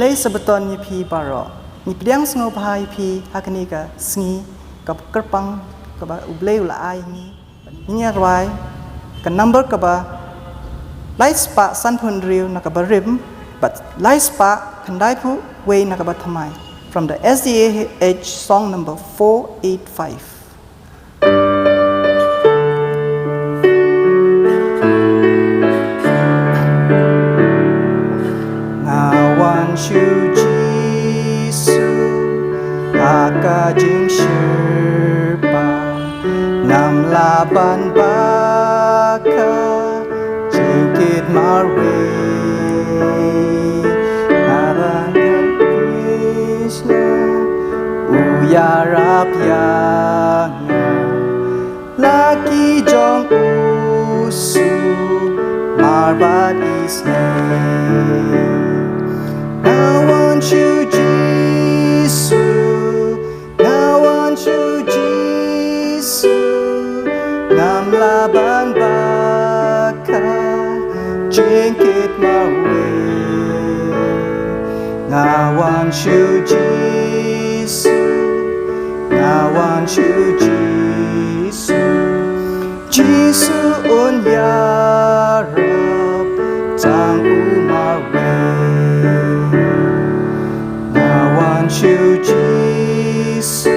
Blay sebeton yipi baro. Ni pedang sengau bahai pi hakani ka sengi ka kerpang ka ba ublay ulai ni. Ni arwai ka number ka ba lai spa san pun riu na ka ba rim but lai spa kandai pu way na ka ba thamai from the SDAH song number 485. Chu Giêsu aka jing sherpa nam la ban baka jingkit marwe naran Krishna uyarap yanga laki jong usu marbat isne. I want you, Jesus. I want you, Jesus. Nam laban baka jingkit mawe. I want you, Jesus. I want you, Jesus. Jesus on yarab tang umarwe. You Jesus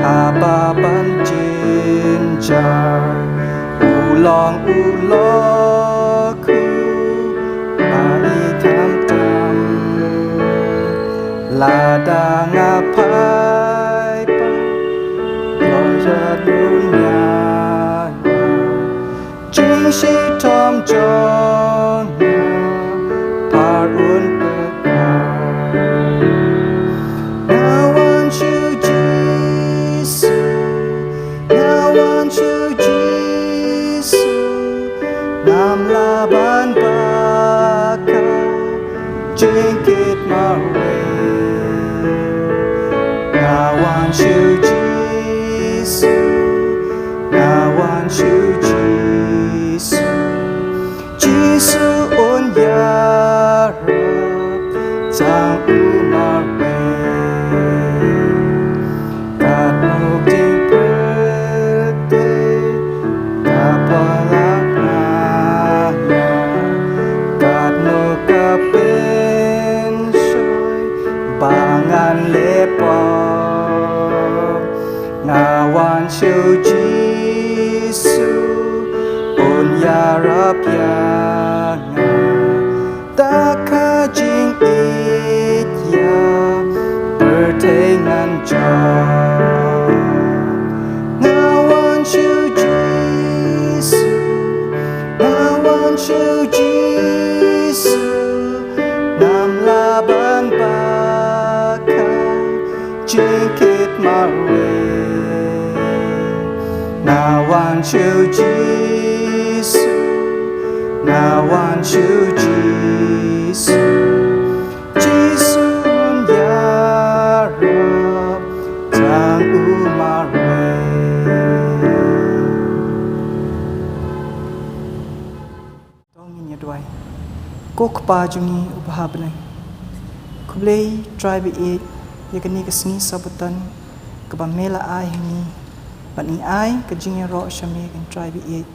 ababan jinjar ulong uloku bali tam tam ladang apai pa loja dunia jing si tom jona parun Nam laban baka jingkit mawe. I want you, Jesus. I want you, Jesus. Jesus on yarab tang umarwe. God moved in birthday, bangan lepo. I want you, Jesus, on yarap yanga taka jing itya pertengan jauh. I want you, Jesus. I want you, Jesus. Nam laban jingkit mawe. I want you, Jesus. I want you, Jesus. Jesus yarab tang umarwe. Dongin ya duai. Kok pa jungi ubahablan. Kublay tribe it. Yakni kesini sabutan kebamela ai ni bat ni ai kejingnya ro syami kan try bi it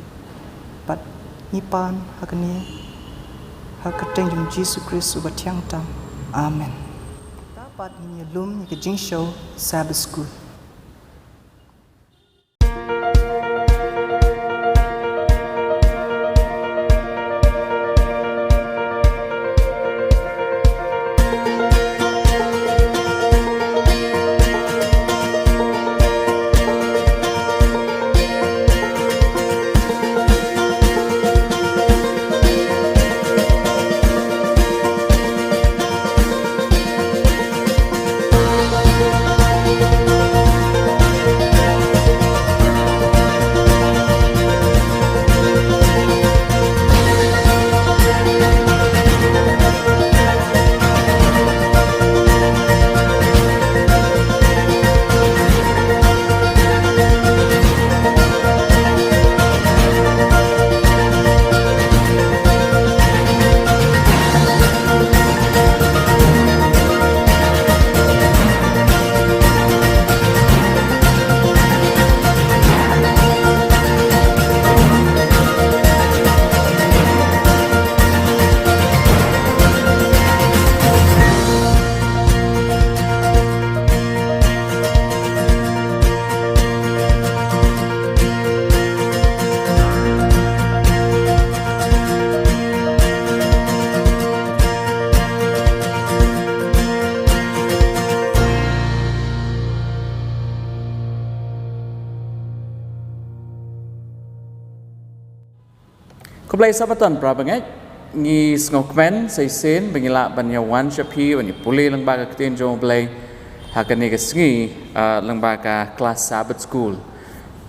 bat nipan hakni hakateng jung Jesus Christ ubat yang tam amen. Dapat ni lum ni kejing show Sabbath school. Kublai sabatan prabangai ngi ngokmen sai sen bangila banyawan shapi bani puli lembaga ketin jong blai hakane kesngi lembaga kelas Sabbath school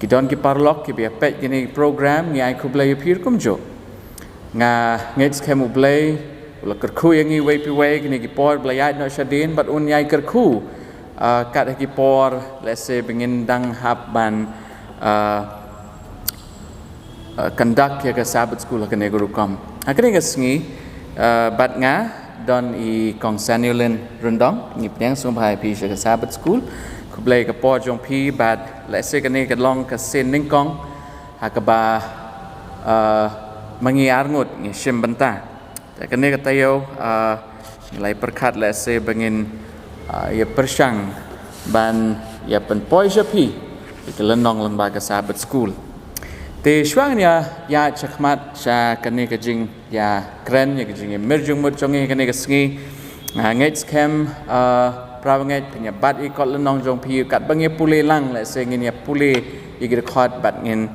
kidon ki parlok ki biapet gini program ngi ai kublai pir kumjo nga ngets kemu blai ula kerku yang ngi wei pi wei gini ki por blayat no shadin but un yai kerku kat ki por let's say bengin dang hab ban conduct ya ke Sabbath school hakane guru kam hakane kesngi bat nga don i kong sanulen rundong ni pneng sum bhai pi ke Sabbath school kublai ke por jong pi bat let's say kane ke long ke sen ning kong hakaba mangi arngut ni shim benta kane ke tayo nilai perkat let's say bengin ya persang ban ya pen poi shapi ke lenong lembaga Sabbath school te shwang ya chakmat sha kane ka jing ya kren ya jing merjung mut jongi kane ka sngi ngets kem prawanget pnya bat I kot lenong jong pi kat bangi pule lang la se ngin ya pule igir khot bat ngin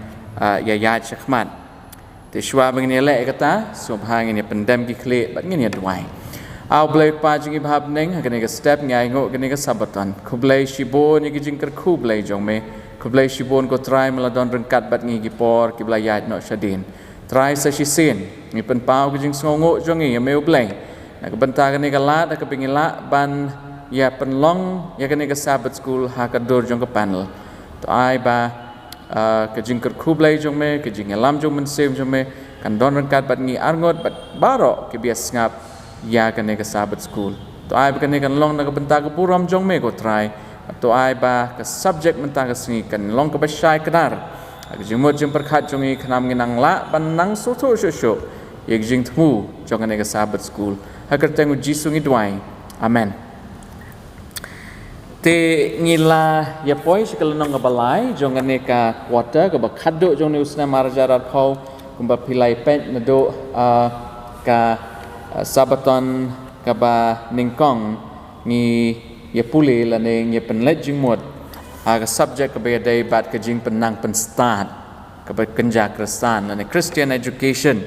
ya chakmat te shwa bangin le kata subhang ngin ya pendam ki khle bat ngin ya dwai au blai pa jing bhab neng kane ka step ngai ngo kane ka sabatan khublai shibo ni ki jing kar khublai jong me kublai shibon ko try meladon rengkat bat ngi gipor ki blayat no shadin try sa shisen ni pen pau ki jing songo jongi ya meu blai na ka benta ka ni ka lat ka pingila ban ya pen long ya ka ni ka Sabbath school ha ka dor jong ka panel to ai ba ka jing ker kublai jong me ka jing lam jong men sem jong me kan don rengkat bat ngi arngot bat baro ki bias ngap ya ka ni ka Sabbath school to ai ba ka ni kan long na ka benta ka puram jong me ko try to ai ba ke subject mentang kesni kan long ke basyai kenar ag jumut jum perkhat jongi khnam nginang la ban nang so tho sho sho yek jing thmu jong ne ke Sabbath school hakar tengu jisu ngi dwai amen te ngila ya poi sikal nong balai jong ne ka quarter ke bakhado jong ne usna marjarat phau kumba pilai pet na do ka sabaton ka ba ningkong ngi ya puli la ne ye pen let jing mot aga subject ke be dai bat ke jing penang pen start ke ba kenja kristan la ne Christian education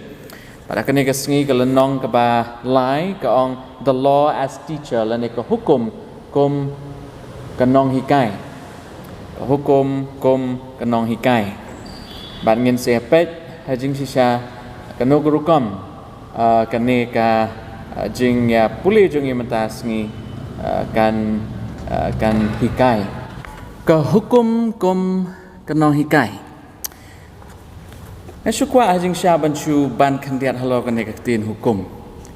pada kene ke sngi ke lenong ke ba lai ke ong the law as teacher la ne ke hukum kum kanong hikai hukum kum kanong hikai bat ngin se pet ha jing sisa kano guru kam kene ka jing ya puli jong ye mentas ngi kan hikai ke hukum kum kenong hikai syukwa ajing syaban chu ban kandiat halo kane ka tin hukum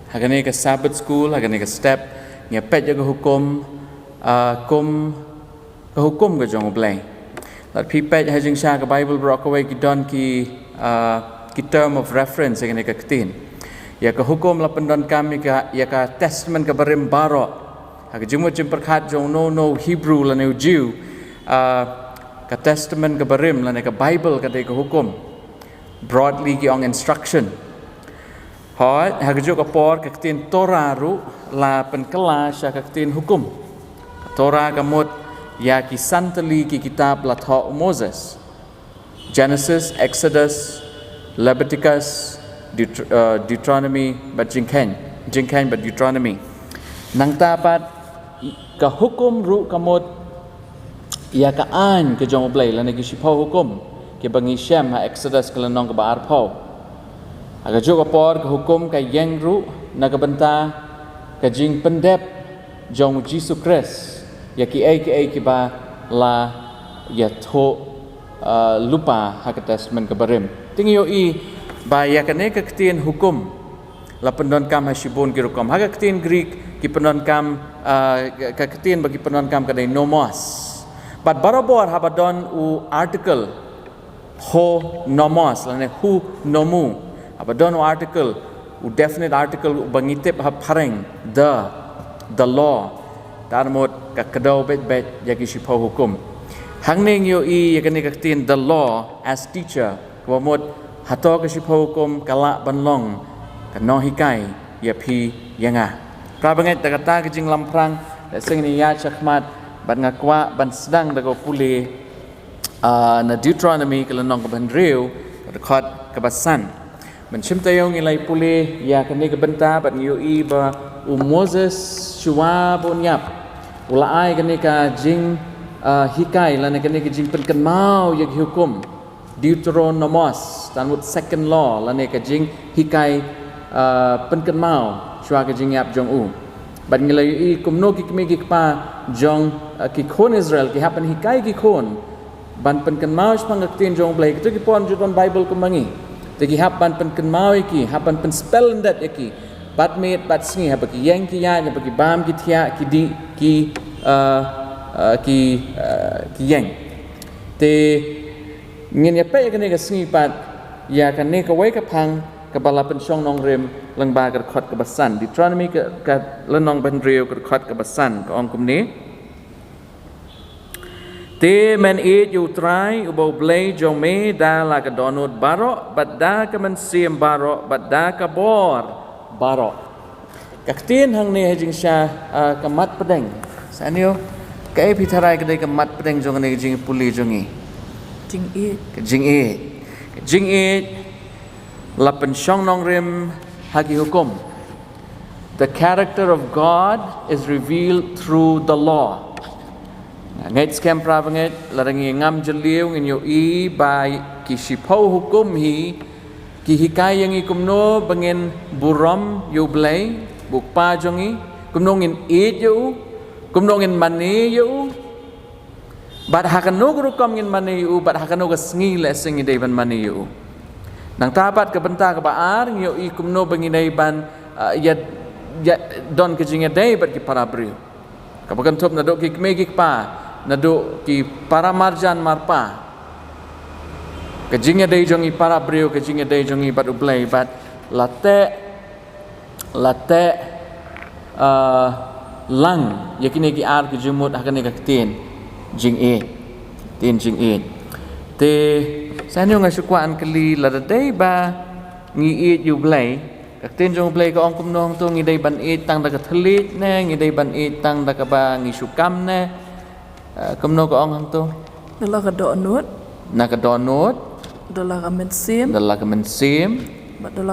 hakane ka Sabbath school hakane ka step nge pet jaga hukum kum ka hukum ka jong blai lat pi pet ajing sya ka Bible brok away ki don ki term of reference hakane ka tin ya ka hukum la pendon kami ka ya ka testament ka barim barok hak jumut jum perkhat jong no Hebrew la ne Jew ka testament ka barim la ne ka Bible ka de ka hukum broadly ki ong instruction hot hak ju ka por ka tin Torah ru la pen kelas ka tin hukum Torah ka mot ya ki santali ki kitab la tho Moses Genesis Exodus Leviticus Deuteronomy but jingken but Deuteronomy nang tapat ka hukum ru kamot ya ka an ke jong blai la ne ki sipo hukum ke bangi syam ha Exodus ke lenong ke baar phau aga jo ka por ka hukum ka yang ru na ka benta ka jing pendep jong Jesus Christ ya ki ki ba la ya tho lupa ha ka testament ke barim tingyo I ba ya ka ne ka tin hukum la pendon kam ha shibon ki rukom ha ka tin Greek ki penon kam ka ketin bagi penon kam kadai nomos but barabor habadon u article ho nomos lane hu nomu habadon u article u definite article u bangitip ha pareng the law tarmot ka kadau bet yagi sipo hukum hangning yo I yakani ka ketin the law as teacher wamot hato ka sipo hukum kala banlong kanong hikai ya pi yanga prabanget kata kijing lamprang sing ni ya chakmat ban ngakwa ban sedang dago puli na Deuteronomy kelenong ke ban riu record kebasan menciptayong ilay puli ya kani kebenta bat ngiyoi ba Moses shua bonyap ulaay kani ka jing hikay lana kani ka jing penkenmau yag hukum Deuteronomos tanmut second law lana ka jing hikay penkenmau shua ka jing yap jong u bat ngilay kumno ki kmi ki pa jong ki khon Israel ki hapan hikay ki khon ban penkenmau spangaktin jong blai kitu ki pon judon Bible kumangi tegi hapan penkenmau iki hapan penspell ndat iki bat met bat sngi haba ki yang ki ya haba ki bam ki thia ki di ki yang te ngin ya pe kane ka sngi pat ya kane ka wai ka phang ka bala pensyong nong rem lang ba ka khot ka basan Deuteronomy ka lenong ban reu ka khot ka basan ka ong kum ni te men e you try ubo blay jome da la ka donut baro bat da ka man sim baro bat da ka bor baro kaktin hang ni hajing sha ka mat pedeng sanyo ka e pitharai ka dai ka mat pedeng jong ni jing puli jongi jing e la pensyong nong rem hagi hukum. The character of God is revealed through the law. Ngait scam pravanget larangi ngam jeliu ngin yo I by ki shipau hukum hi ki hikai yang ikumno bangin buram yo blay bukpa jongi kumno ngin it yo kumno ngin mani yo bat hakano guru kam ngin mani yo bat hakano ga sngi lesing idai ban mani yo nang tapat ka benta ka baar yo I kumno bangin dai ban ya don ke jinga dai bat ki parabrio kapakan top na do ki kmegik pa nado ki para marjan marpa kajingnya dai jongi para brio kajingnya dai jongi bat ublay bat late lang yakini ki ar ki jumut hakane ka tin jing e te sanyo nga sukwaan kali ladai ba ngi e ublay kaktin jong ublay ka ong kumnong to ngi dai ban e tang da ka thlit ne ngi dai ban e tang da ka ba ngi sukam ne kumno ko ong hang to dala ka donut dala ka mensim dala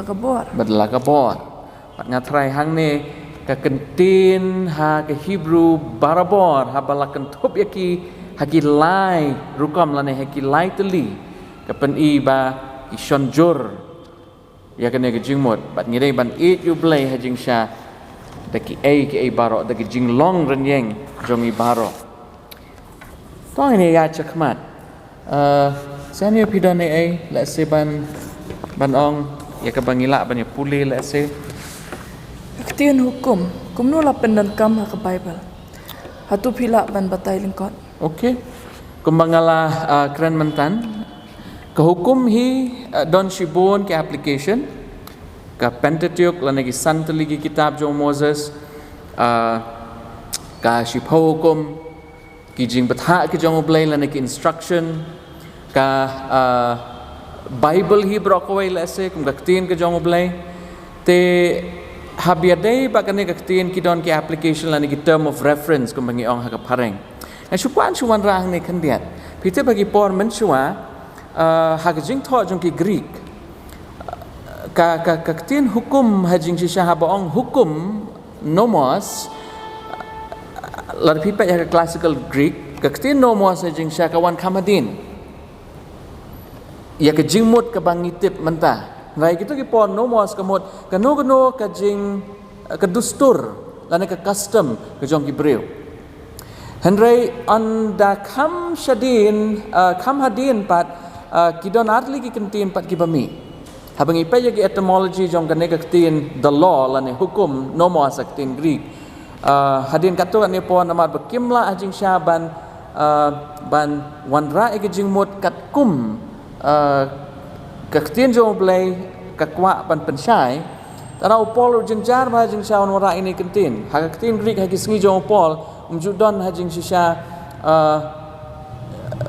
ka bor pat ngatrai hang ne ka kentin ha ka Hebrew barabor ha balakan top yaki haki lai rukam lane haki lai teli ka pen I ba ki shonjur ya kane ka jingmot pat ngidai ban it you blay ha jing sha daki a baro daki jing long renyeng jongi baro to ini ya cakmat sanya pidane let's say ban ong ya ka bangila ban ya puli let's say aktin hukum kumno la pendan kam ha ka Bible hatu pila ban batai lingkot okay kumbangala keren mentan ke hukum hi don shibon ke application ka Pentateuch lanagi santali kitab jong Moses ka shipho hukum ki jing batha ki jong blay lana ki instruction ka Bible hi brokaway lase kum gaktin ka jong blay te habiadai bakane gaktin ki don ki application lana ki term of reference kum bangi ong ha ka pareng na syukwan chuan rang ne khandiat pite bagi por men chua ha ka jing tho jong ki Greek ka gaktin hukum ha jing sha ha ba ong hukum nomos lar pipa ya classical Greek kaktin nomos jing sha kawan kamadin ya ka jingmut ka bangitip menta rai gitu ki pon nomos kamot kano ka jing ka dustur lana ka custom ka jong ki breu henry on da kam hadin pat kidon arli ki kentin pat ki bami habangi pa ya ki etymology jong ka nekaktin the law lana hukum nomos aktin Greek hadin kato ni po namar bakimla ajing sya ban wanra jing mut kat kum kaktin jong blay kakwa ban pensyai tara upol jengjar ba jing sya wanra ini kentin haktin Greek hagi sngi jong upol umjudon hajing sya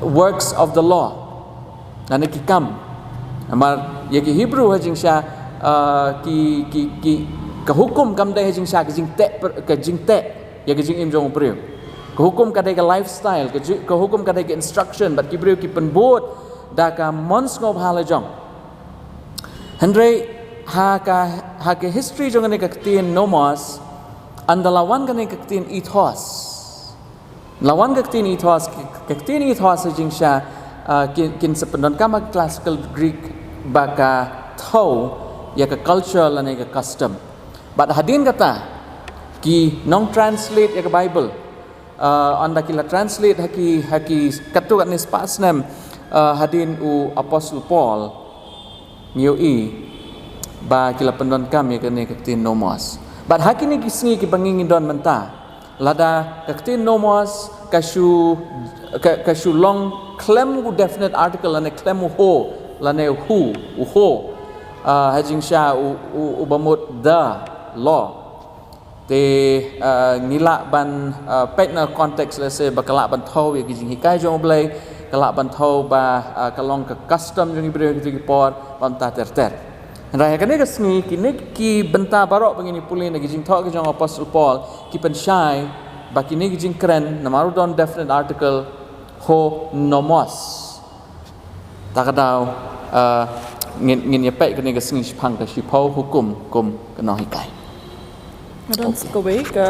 works of the law nane kikam amar yagi Hebrew hajing sya ki ka hukum kam dai jing sha ka jing te ya ka jing im jong breu ka hukum ka dai ka lifestyle ka hukum ka dai ka instruction bat ki breu ki penbot da ka mons ngob hala jong henry ha history jong ne kaktin nomos andalawan kan ne kaktin ethos lawan kaktin ethos jing sha kin sependon kama classical Greek baka thau ya ka culture la ne ka custom but hadin kata ki non translate ya ka Bible anda kila translate haki katu kat nis pasnem hadin u Apostle Paul nioi ba kila pendon kam ya kene kaktin nomos but hakini kisngi ki bangingin don menta lada kaktin nomos kashu long claim u definite article ane claim ho lane ho hajing sha u bamut the law te ngila ban pet na context let's say bakala ban thau ya kijing hikai jong blai kala ban thau ba kalong ka custom jong ibre ki por ban ta ter rai ka ne ka sngi ki benta barok bangini pulin na kijing thau ki jong Apostle Paul ki pen shai ba ki ne kijing kren na maru don definite article ho nomos takadau ngin ya pet ka ne ka sngi phang ka shipau hukum kum ka no hikai Madon sekawai ka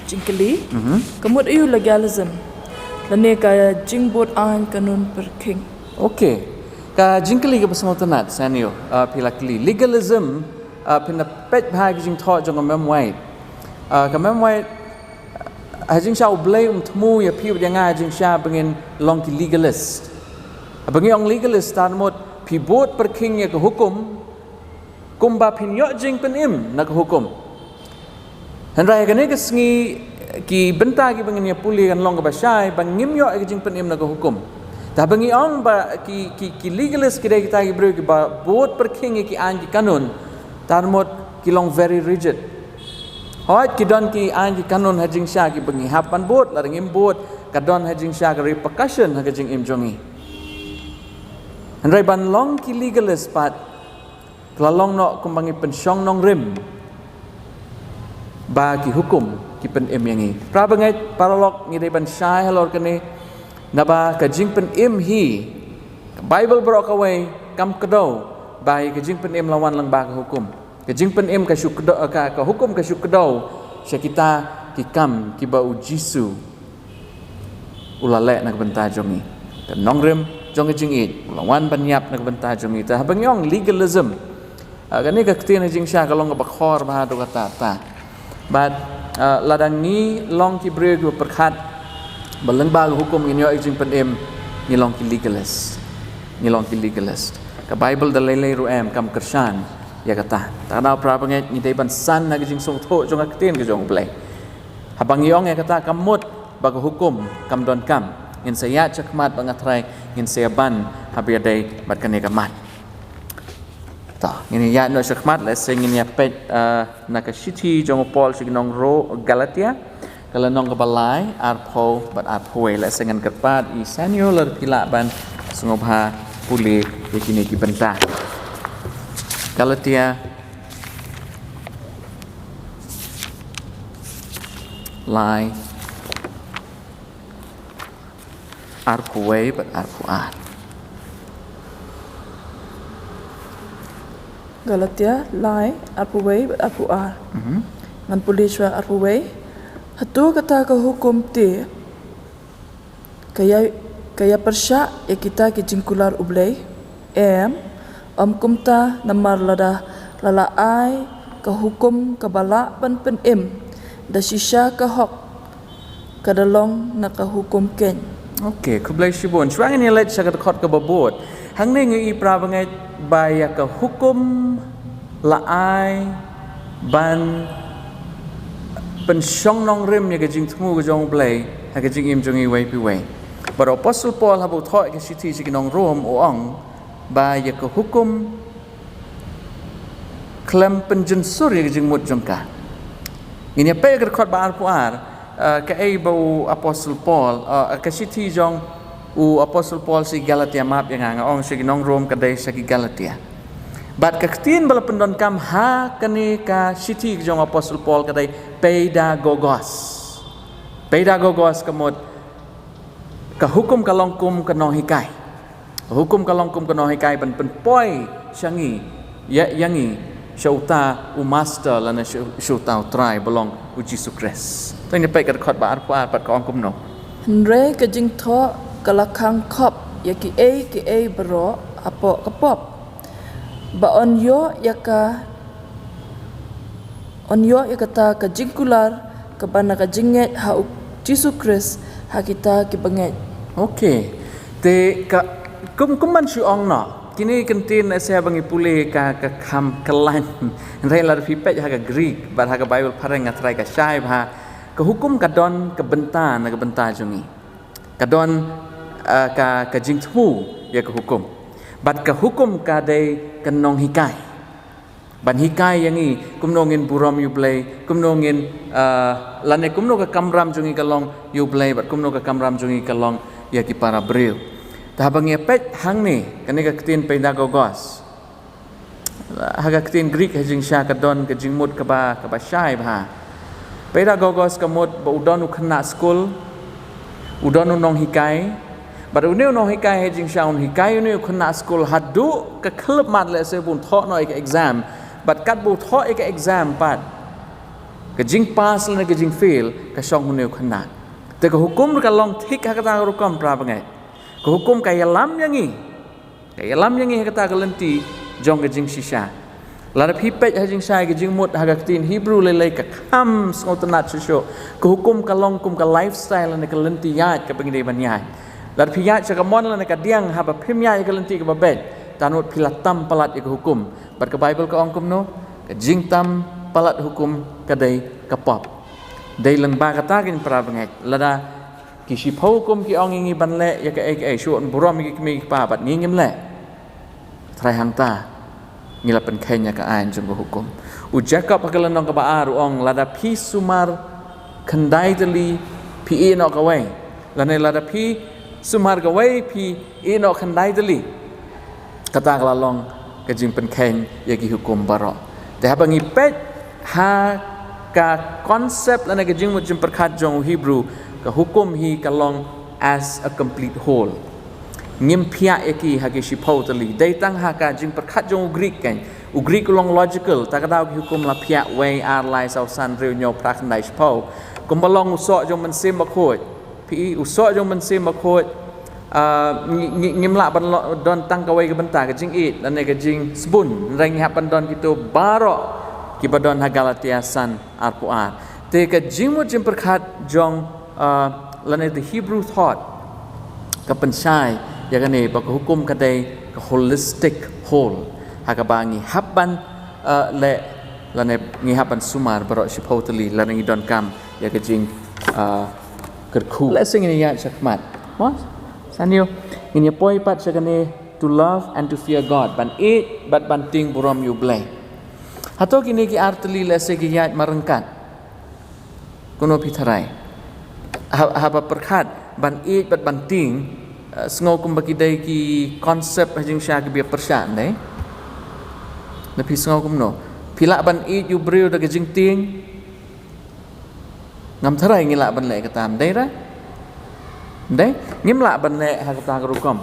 jingkeli. Kamut iu legalism. Lane ka jingbot an kanun perking. Okay. Ka jingkeli ka pasal tanat sanyo pilakli legalism pina pet bhag jing thought jong memwai. Ka memwai hajing sha ublay tmu ya pi yang jing sha bangin long ki legalist. Bangin ong legalist tanmot pi bot perking ya ka hukum kumba pinyo jing penim na ka hukum. Hendrai kan ke sengi ki benta ki bangin ya puli kan long ka basai bangim yo ke jing penim na ka hukum. Ta bangi ong ba ki legalist ki kita ki bro ki ba bot perking ki an ki kanun tarmot ki long very rigid. Hoit ki don ki an ki kanun hajing sha ki bangi hapan bot la ngim bot ka don hajing sha ka repercussion ha jing im jongi. Hendrai ban long ki legalist pat klalong no kumbangi pensyong nong rim bagi hukum ki pen im yangi prabangai paralog ni ban syai halor kene naba ka jing pen im hi Bible brok away kam kedo bai ka jing pen im lawan lang ba ka hukum ka jing pen im ka syuk ka hukum ka syuk kedo syakita ki kam ki ba ujisu ulale nak benta jongi ka nongrem jong jing it lawan banyap nak benta jongi ta bangyong legalism kani ka ktin jing sha ka long ba khor ba do kata ta but ladang ni long ki breg perkhat baleng ba hukum inyo jing penem ni long ki legalist ka Bible dalai ruam kam kersan ya kata ta na pra banget ni ban san na jing song tho jong akten ke jong play habang yong ya kata kamut ba hukum kam don kam in saya cakmat bangatrai in saya ban habiadai bat kane kamat ta ini ya no cakmat la sing ini pet nakashiti jong Paul signong ro Galatia kalau nong kebalai arpo bat arpoe la sengan kerpat i sanyo ler pila ban sungobha puli yakini ki benta Galatia lai arpoe bat arpoa Galatia lai arpuway arpuar. Ngan puliswa arpuway. Hatu kata ka hukum ti. Kaya persya ya kita ki jingkular ublay. Kumta namar lala ai ka hukum ka bala pan penim. Da sisya ka hok kadalong na ka hukum ken. Okay, kublai shibon. Shwang ini let syakat khot ka babot. Hang ni ngi pra bangai baya ka hukum laai ban pensyong nong rim ya ka jing tmu ka jong blai ha ka jing im jong i wai pi wai. But Apostle Paul habu thoi ka siti si nong rom o ong baya ka hukum klem penjensur ya ka jing mut jong ka. Ini apa ya khot ba arpuar ka ai bau Apostle Paul ka siti jong u Apostle Paul si Galatia map yang ong si nong Rom kadai sa Galatia. But kaktin bala pendon kam ha kani ka city jong Apostle Paul kadai pedagogos. Pedagogos kamot ka hukum kalongkum kanong hikai. Hukum kalongkum kanong hikai ban poi syangi yangi syauta u master lana syauta try belong u Jesus Christ tang ni pai ka khot ba arpa pat ka ong kum no Henry ka jing tho kalakang kop ya ki e bro apo kapop ba on yo ya kata ka jingkular ka bana ka jinget ha Jesus Christ ha kita ki banget okay te ka kum man shu ong no kini kentin saya bangi pule ka kham kelan rai lar pi pe ha ka Greek bar ha ka Bible pareng ngatrai ka shai ha ka hukum ka don ka benta na ka benta jungi ka don ka jing thu ya ka hukum bat ka hukum ka dei ka nong hikai ban hikai yangi kumnongin buram yu play kumnongin lane kumno ka kamram jungi kalong yu play bat kumno ka kamram jungi kalong ya ki para bril ta bang ye pet hang ni kani ka tin pedagogos ha ka tin Greek hajing sha ka don ka jing mut ka ba shai ba pedagogos ka mut ba udon u khna school udon u nong hikai bat u neu nong hikai hajing sha un hikai u khna school hadu ka klub mat le se bun tho no ek exam but kat bu tho ek exam pat ka jing pass le ka jing fail ka shong huneu khana te ka hukum ka long thik ha ka ta ru kam pra bangai ka hukum ka yalam yangi ha ka ta ka lenti jong ka jing shisha la phi pe ha jing sai ka jing mut ha ka tin Hebrew le ka kham snotnat sho ka hukum ka long kum ka lifestyle ne ka lenti ya ka bangi ban ya la phi ya cha ka mon le ka diang ha ba phim ya ka lenti ka ba bet tanut pilatam palat ik hukum bat ka Bible ka ongkum no ka jingtam palat hukum ka dei ka pop dei lang ba ka ta kin pra bangai lada ki shi phau kum ki ong ngi ban le ya ka ek shu on burom ki mi pa bat ngi ngim le trai hang ta ngi la pen khenya ka an jung hukum u Jacob ka lan ka ba aru ong lada pi sumar khandai deli pi no ka wai lane lada pi sumar ka wai pi no khandai deli kata kalalong kajing penken yagi hukum baro te habangi pet ha ka konsep lana kajing mo jim perkhat jong Hebrew ka hukum hi kalong as a complete whole ngim pia eki ha ki shipau tali dai tang ha ka jing perkhat jong Greek kan u Greek long logical ta ka daw hukum la pia way ar lai sau san reu nyo prak nai shipau kum balong uso jong man sim ba khoi pi uso jong man sim ba khoi ngim la ban don tang ka wai ka benta ka jing it dan ka jing sbun rang ha pan don gitu baro ki badon ha Galatia san arpuar te ka jing mo jim perkhat jong lane the Hebrew thought ka pensai ya ka ne ba ka hukum ka dei ka holistic whole ha ka bangi haban le lane ngi haban sumar baro shipotali lane ngi don kam ya ka jing kerku la sing ni ya chakmat what Sanyo, ini poi pat sagane to love and to fear God. Ban it, but banting buram you blay. Hato kini ki artli lese ki yat marengkat. Kuno pitharai. Haba perkhat ban it but banting sngo kum bakidai ki konsep hajing sha ki bia persat nei. Na pi sngo kum no. Pila ban it you bril da jing ting. Ngam tharai ngila ban le ka tam dei ra. Dei ngim la ban le ha ta ka rukom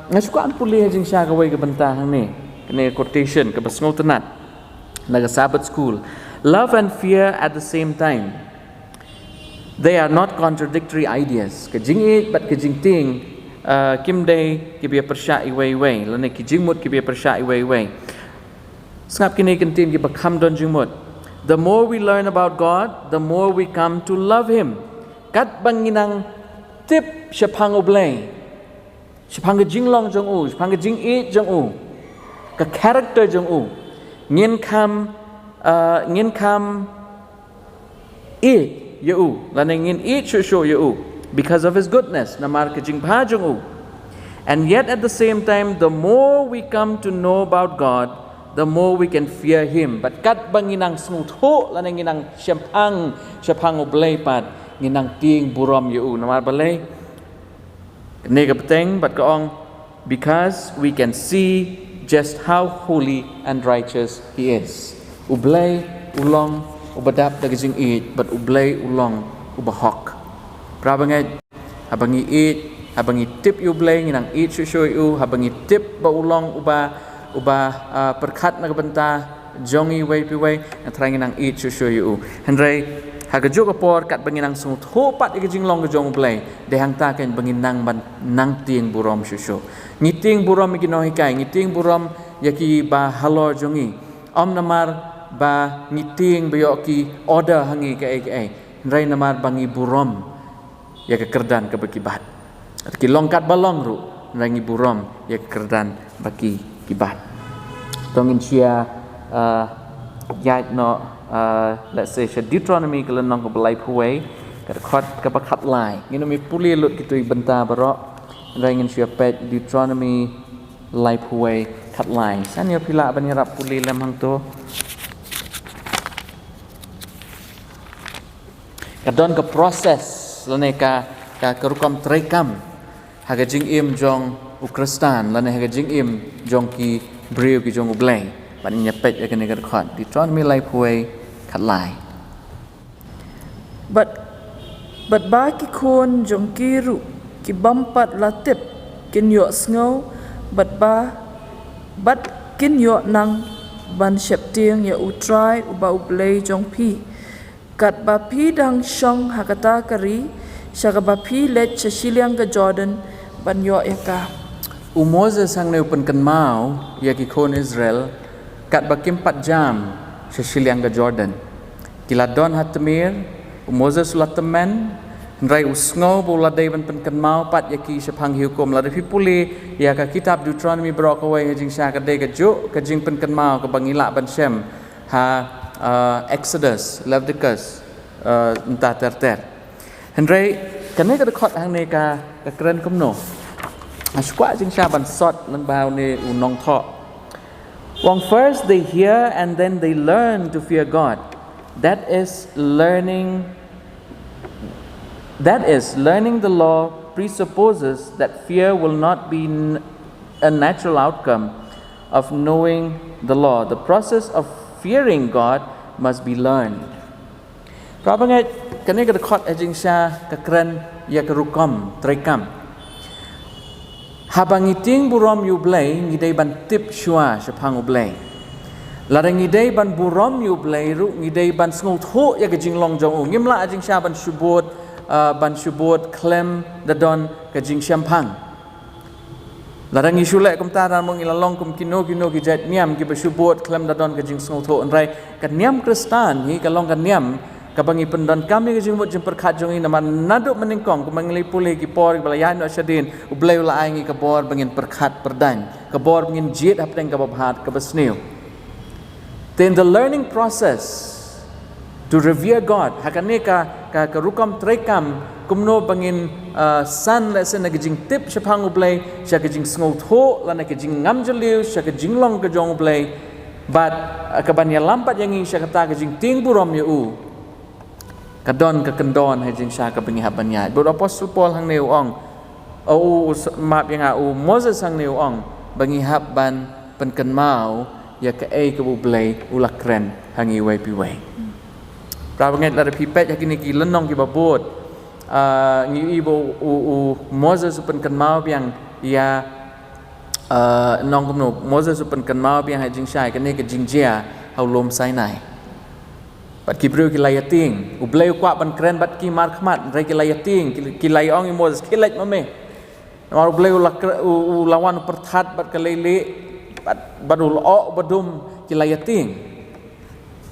ngai suka an puli hajing sha ka wai ka banta hang ni kene quotation ka basngau tanat na ka Sabbath school love and fear at the same time they are not contradictory ideas ka jing it but ka jing ting kim dei ki bia persha i wei la ne ki jing mut ki bia persha i wei sngap kini kentin ki bakham don jing mut the more we learn about God the more we come to love him kat banginang tip shapang oblay shapang jinglong jong u shapang jing e jong u ka character jong u ngin kam e ye u lan ngin e show ye u because of his goodness namar ka jing bha jong u and yet at the same time the more we come to know about God the more we can fear him but kat banginang snutho lan nginang shapang oblay pat nginang ting buram yu namar balai ne ka peteng bat ka ong because we can see just how holy and righteous he is ublay ulong ubadap da jing it but ublay ulong ubahok prabangai abangi it abangi tip ublay nginang it shu yu abangi tip ba ulong uba perkat nak benta jongi way piway na trying nang eat shushu yu hendrai hagajo ka por kat banginang sung thopat ke jinglong ke jong blai de hang ta kan banginang ban nang tieng burom shushu ngiting burom igino hikai ngiting burom yaki ba halor jongi om namar ba ngiting bayoki order hangi ke hendrai namar bangi burom ya ke kerdan ke bekibat ki longkat balong ru rangi burom ya ke kerdan baki kibat tongin cia yait no let's say Deuteronomy kalau nong ke belai puai ke khot ke pakat lai ngin mi puli lut kitui benta barok rangin cia pet Deuteronomy lai puai kat lai san yo pila ban yarap puli lam hang tu kadon ke proses lane ka kerukam trekam haga jing im jong ukristan lane haga jing im jong ki breu ki jong ublai ban nyepet ya kene ka khot Deuteronomy lai puai kat lai But ba ki kon jong kiru ki bampat latip kin yo sngau but kin yo nang ban shep tieng ya utrai uba ublei jong pi kat ba pi dang shong hakata kari shaga ba pi let chashiliang ka Jordan ban yo eka Moses sang neu pen kan mau ya ki kon Israel kat bakim 4 jam sesiliang ke Jordan kiladon hatmir Moses ulat temen rai usngo bola daiban pen kan mau pat ya ki sepang hukum la depi puli ya ka kitab Deuteronomy brok away hajing sha ka de ka ju ka jing pen kan mau ka bangila ban shem Exodus Leviticus entah ter hendrai kane ka khot hang ne ka kren komno asqua jing sha ban sot lang bau ne unong tho Wong first they hear and then they learn to fear God that is learning the law presupposes that fear will not be a natural outcome of knowing the law the process of fearing God must be learned Prabangai kane ka khot ajing sha ka kran ya ka rukam trekam Habangiting burom yu blai ngidai ban tip shua sepang ublai larang ngidai ban burom yu blai ru ngidai ban sngo tho ya ka jinglong jong ngimla ajing sha ban shubot klem dadon ka jing shampang larang isule kum ta ran mong ilalong kum kino ki jat niam ki shubot klem dadon ka jing sngo tho anrai ka niam kristan hi ka long ka niam kabangi pendon kami ke jingmut jempar khat jongi nama naduk meningkong ku mangli pulih ki por ki balayan asyadin ublai ula aingi ka bor bangin perkhat perdan ka bor bangin jit hapteng ka babhat ka basniu then the learning process to revere God hakane ka rukam trekam kumno bangin san la sen ka jing tip sepang ublai sya ka jing sngo tho la na ka jing ngam jeliu sya ka jinglong ka jong ublai but ka banya lampat yangi sya kata ka jing ting burom yu kadon ke kendon hai jing sha ka bengi habanya bud apostle Paul hang neu ong map yang Moses hang neu ong bengi hab ban pen kan mau ya ka ke bu blai ulak kren hangi wai pi wai pra banget la pi pet yakini ki lenong ki babot ngi ibo Moses pen kan mau yang ya nong kumno Moses pen kan mau yang hai jing sha ka ne ka jing jia haulom Sinai Bat kibreu kilayating ublai kwa ban kren bat ki mar khmat rai kilayating kilayong Moses kilaj mame mar ublai lawan perthat bat kalele bat badul o badum kilayating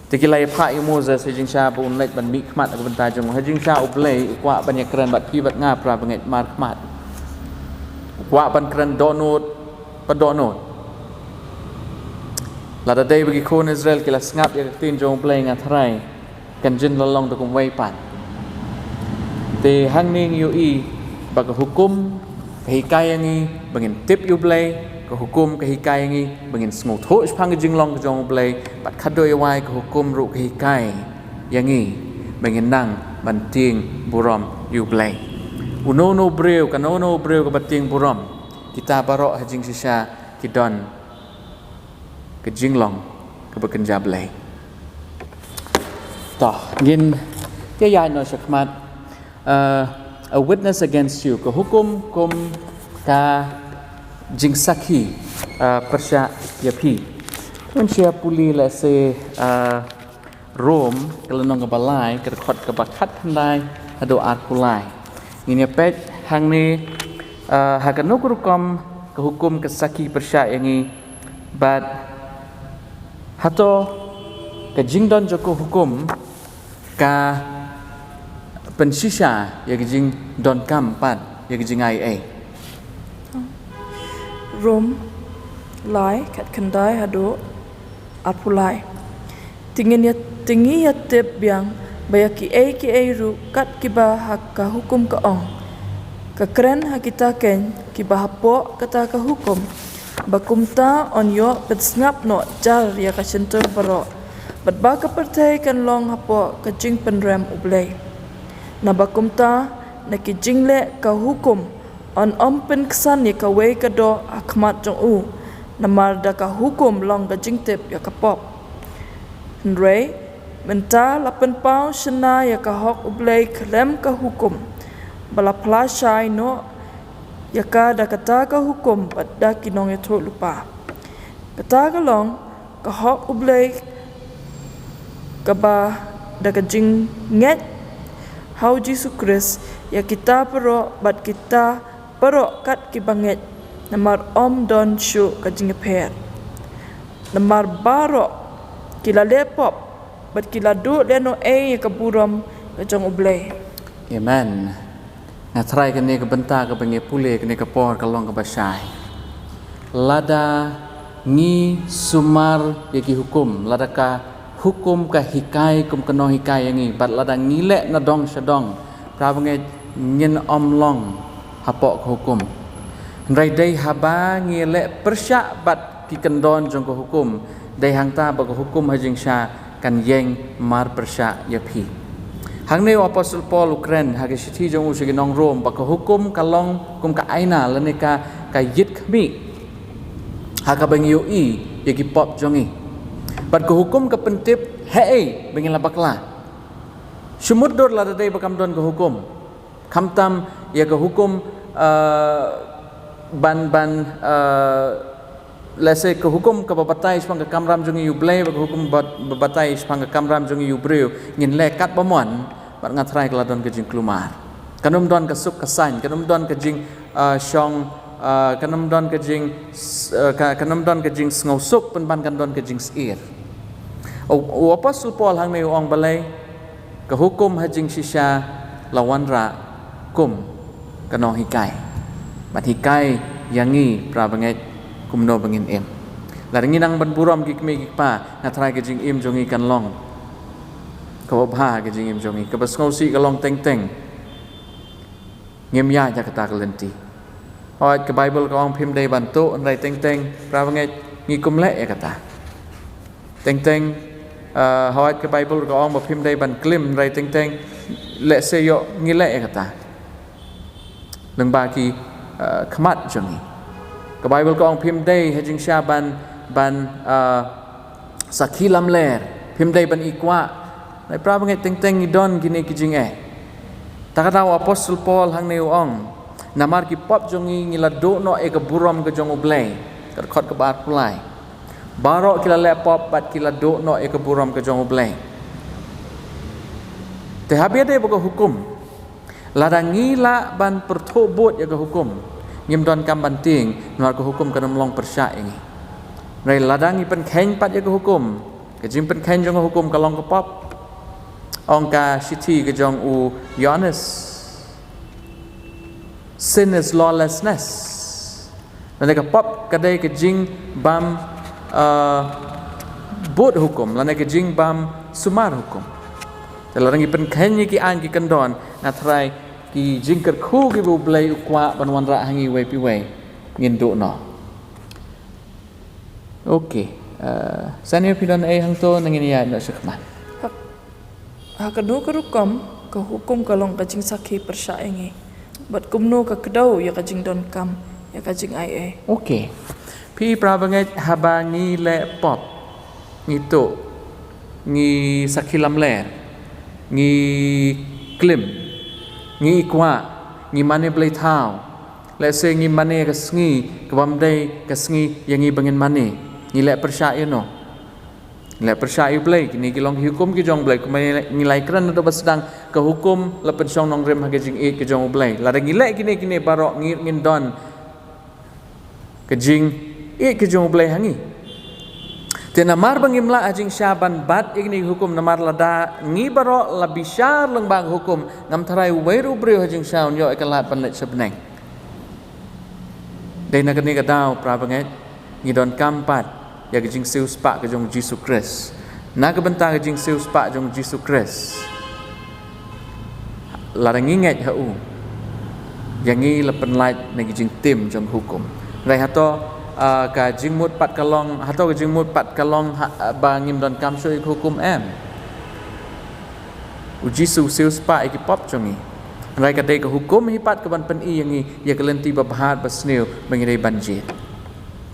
te kilay pha Moses jing sha bun lek ban mi khmat ak benta jong jing sha ublai kwa ban ya kren bat ki bat nga pra banget mar khmat kwa ban kren donot padonot Lada day bagi kon Israel kila ngap ya tin jong play ngathrai kan jin lalong to kum wai pat te hang ning yu i bag hukum kahikai ngi bangin tip yu play ka hukum kahikai ngi bangin sngo tho phang jing long jong play pat khadoi wai ka hukum ru kahikai yangi bangin nang banting burom yu play unono breu kanono breu ka bating burom kita barok hajing sisa kidon ke jinglong ke bekenja belai toh ngin ke ya no shakmat a witness against you ke hukum kum ka jing sakhi persya ya pi manusia puli le se rom kalau nong ke balai ke khot ke bakat handai ado art pulai ini pet hang ni hakanuk rukom ke hukum ke sakhi persya yangi but hato ke jingdon joko hukum ka pensisa ya ke jing don kampat ya ke jing ai Rom lai kat kendai hado apulai tinggi ya tep biang baya ki ru kat kiba hak ka hukum ka ong ka kren hakita ken kiba hapo kata ka hukum bakumta on yo bet snap no jar ya ka sentur baro bat ba ka pertai kan long hapo ka jing penrem ublei na bakumta na ki jingle ka hukum on pen kesan ya ka wei ka do akmat jong u namar da ka hukum long ka jingtep ya ka pop Nrei menta lapen pau shena ya ka hok ublei klem ka hukum bala plashai no ya ka da kata ka hukum pada kinong ya tho lupa kata ka long ka hok ublei ka ba da ka jing nget hau Jesu Christ ya kita pero bat kita pero kat ki banget namar om don shu ka jing per namar baro kila lepop bat kila du leno ka buram ka jong ublei amen na try kan ni ke benta ke bengi pule ke ni ke por ka long ke basai lada ni sumar ya ki hukum lada ka hukum ka hikai kum keno hikai yangi bat lada ngilek na dong sedong pra bengi nyin om long hapok hukum rai dai haba ngile persya bat ki kendon jong ko hukum dai hangta ba ko hukum hajing sha kan yeng mar persya ya phi hang ne apostle paul ukren ha ke sithi jong u se nong rom ba ko hukum kalong kum ka aina lane ka yit khmi ha ka bang yu i ye ki pop jong i bat ko hukum ka pentip he bang la bakla shumut dor la dai ba kam don ko hukum khamtam ya ko hukum ban lese ke hukum ke babatai spang ke kamram jungi yublei ke hukum babatai spang ke kamram jungi yubreu ngin lekat bamon bat ngatrai keladon ke jing klumar kanum don ke suk kesan kanum don ke jing shong kanum don ke jing sngosuk pen ban kan don ke jing sir o apostle paul hang ne ong balai ke hukum hajing shisha lawan ra kum kano hikai bat hikai yangi pra banget kumno bangin em laringi nang ban buram ki kme ki pa na try ke jing im jongi kan long ko bha ke jing im jongi ke basngausi ka long teng teng ngem ya ja kata kalenti oi ke bible ka ong phim dei ban to rai teng teng pra banget ngi kum le ya kata teng teng hoi ke bible ka ong ba phim dei ban klim rai teng teng le se yo ngi le ya kata leng ba ki khmat jongi ke bible ko ong phim dei hajing sha ban sakhi lam ler phim dei ban ikwa nai pra bangai teng teng idon gini ki jing takatau apostle paul hang neu ong namar ki pop jongi ngila do no e ke buram ke jong ublei ter khot ke bar pulai baro kila le pop bat kila do no e ke buram ke jong ublei te habia dei bo hukum ladangi la ban pertobot ya ke hukum ngim don kam banting nuar ke hukum kanam long persya ini rai ladangi pen khen pat ya ke hukum ke jing pen khen jong hukum kalong ke pop ong ka sithi ke jong u Yohanes sin is lawlessness lan ke pop kadai ke jing bam bot hukum lan ke jing bam sumar hukum ladangi pen khen ki an ki kandon na try ki jingker khu ki bu blai ukwa banwan ra hangi wei pi wei ngin do no okay sanyo pidon ai hang to nangin ya no sekman ha kadu karukom ka hukum kalong ka jing sakhi persya engi bat kumno ka kedau ya ka jing don kam ya ka jing ai okay pi prabangai habangi le pop ngito ngi sakhi lam le ngi klim ngi kwa ngi mane blai thao let's say ngi mane ka sngi kabam dai ka sngi yang ngi bangin mane ngi le percaya no le percaya blai kini ki long hukum ki jong blai kumai nilai kran do basdang ka hukum la pen song nong rem ha ke jing e ki jong blai la ngi le kini barok ngir ngin don ka jing e ki jong blai hangi te namar bangim la ajing syaban bat igni hukum namar lada ngi barok la bisyar lang bang hukum ngam tharai weru breu ajing syaun yo ekalat panet sebneng dai na kani ka daw pra banget ngi don kampat ya ke jing siu spa ke jong Jesus Christ na ke bentang ke jing siu spa jong Jesus Christ la ngi nget ha u yang ngi la penlait na ke jing tim jong hukum rai hato ka jing mut pat kalong hato ka jing mut pat kalong bangim don kam soi hukum em u Jesus siu spa iki pop jongi rai ka dei ka hukum hi pat ka ban pen i yang ngi ya kelenti babahat basneu mengi dei banjir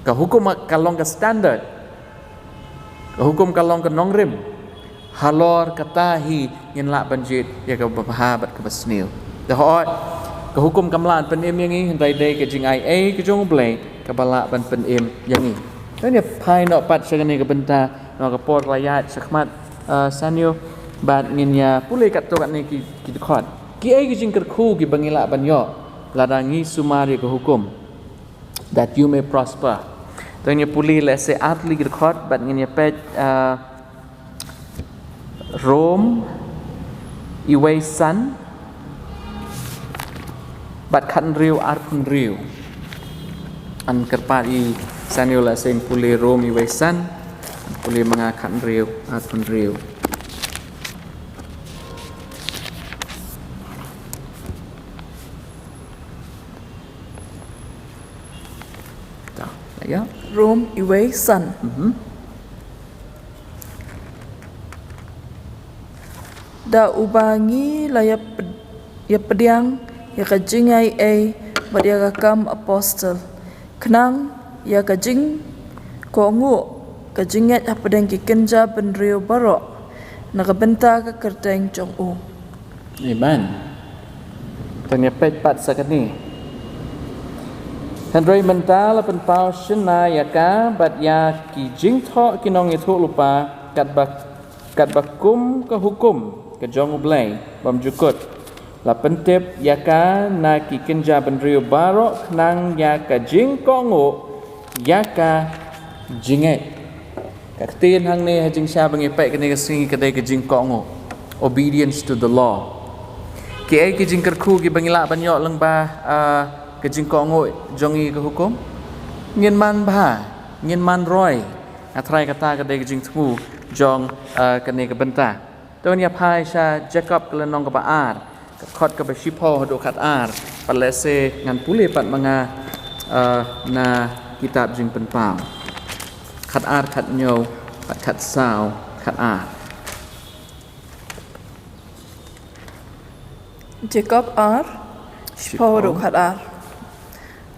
ka hukum kalong ka standard ka hukum kalong ka nongrim halor katahi ngin la banjit ya ka babahat ka basneu the hot ka hukum kamlan pen em yang ngi rai dei ka jing ai a ka jong blai ka bala ban pen em yang ngi ne phai no pat sagani ka benta no ka por rayat sakmat sanyo bat ngin ya pulai kat to kat ni ki khot ki ai ki jing ker khu ki bangila ban yo ladangi sumari ka hukum that you may prosper tanya puli let's say atli ki khot bat ngin ya pet Rome iway san bat khan riu arpun riu an kerpat i sanyo la sing puli Rome iway san puli mga khan riu arpun riu ya Rome iway san da ubangi la ya pediang ya ka jingai a bat ya ka kam apostle knang ya ka jing ko ngu ka jinget apedang ki kenja benrio baro na ka benta ka kerteng chong u amen tanya pet pat sakani Hendrai mental pen pau shina ya ka bat ya ki jing tho ki nong itu lupa kat bakum ke hukum ke jong blai bam jukut la pentep ya ka na ki kenja benrio baro nang ya ka jing kongo ya ka jinget ka tin hang ne jing sha bangi pe ke ne ka sing ke dai ke jing kongo obedience to the law ki ai ki jing ker khu ki bangila ban yo lang ba ke jing ko ngoi jongi ke hukum ngin man ba ngin man roi atrai kata ke de jing thu jong ke ne ke benta to nya phai sha Jacob ke nong ke ba ar ke khot ke ba shipo do khat ar palese ngan pule pat manga na kitab jing pen pau khat ar khat nyo pat khat sao khat ar Jacob ar Shiporo khat ar